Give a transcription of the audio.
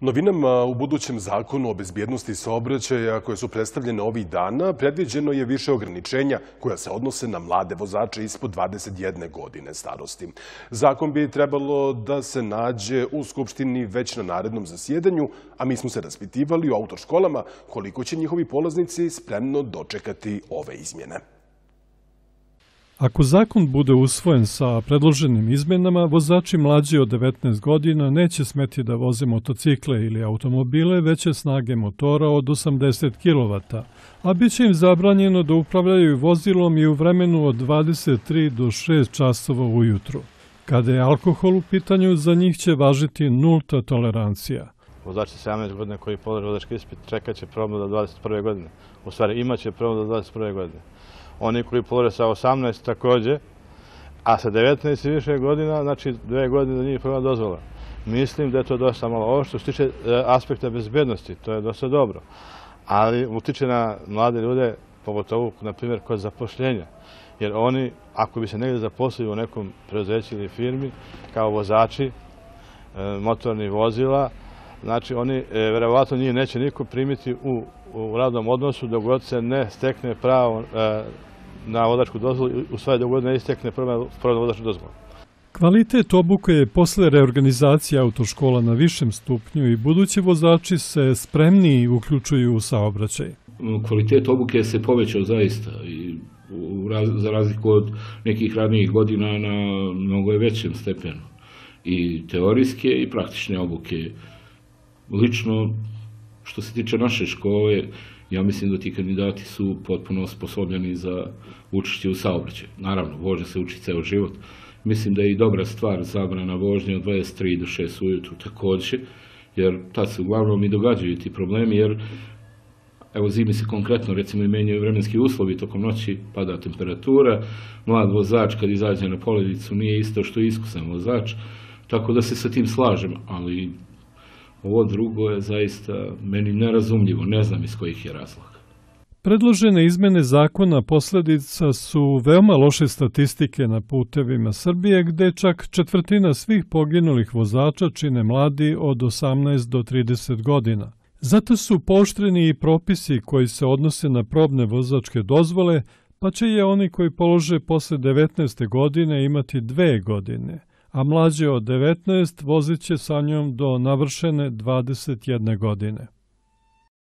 Novinama u budućem zakonu o bezbjednosti saobraćaja koje su predstavljene ovih dana predviđeno je više ograničenja koja se odnose na mlade vozače ispod 21 godine starosti. Zakon bi trebalo da se nađe u Skupštini već na narednom zasjedanju, a mi smo se raspitivali u autoškolama koliko će njihovi polaznici spremno dočekati ove izmjene. Ako zakon bude usvojen sa predloženim izmenama, vozači mlađi od 19 godina neće smeti da voze motocikle ili automobile veće snage motora od 80 kW, a bit će im zabranjeno da upravljaju vozilom i u vremenu od 23 do 6 časova ujutru. Kada je alkohol u pitanju, za njih će važiti nulta tolerancija. Vozači 17 godina koji polažu vozački ispit čekat će probno do 21. godine. U stvari, imat će probno do 21. godine. Oni koji polože sa 18 također, a sa 19 i više godina, znači 2 godine da njih prva dozvola. Mislim da je to dosta malo. Ovo što se tiče aspekta bezbednosti, to je dosta dobro. Ali utiče na mlade ljude, pogotovo, na primjer, kod zapošljenja. Jer oni, ako bi se negdje zaposlili u nekom preduzeću ili firmi, kao vozači motornih vozila, znači oni, verovatno njih neće niko primiti u radnom odnosu dok god se ne stekne pravo na vozačku dozvolu, u stvari dok god ne istekne prvo vozačku dozvolu. Kvalitet obuke je posle reorganizacije autoškola na višem stupnju i budući vozači se spremniji uključuju u saobraćaj. Kvalitet obuke se povećao zaista i za razliku od nekih ranijih godina na mnogo je većem stepenu. I teorijske i praktične obuke. Lično, što se tiče naše škole, ja mislim da ti kandidati su potpuno osposobljeni za učešće u saobraćaju. Naravno, vožnja se uči ceo život. Mislim da je i dobra stvar zabrana vožnje od 23 do 6 ujutru također, jer tad se uglavnom i događaju ti problemi, jer evo zimi se konkretno recimo i menjaju vremenski uslovi, tokom noći pada temperatura, mlad vozač kad izađe na poledicu nije isto što iskusan vozač, tako da se sa tim slažem, ali ovo drugo je zaista meni nerazumljivo, ne znam iz kojih je razloga. Predložene izmene zakona posledica su veoma loše statistike na putevima Srbije, gde čak četvrtina svih poginulih vozača čine mladi od 18 do 30 godina. Zato su pooštreni i propisi koji se odnose na probne vozačke dozvole, pa će je oni koji polože posle 19. godine imati 2 godine, a mlađe od 19 vozit će sa njom do navršene 21 godine.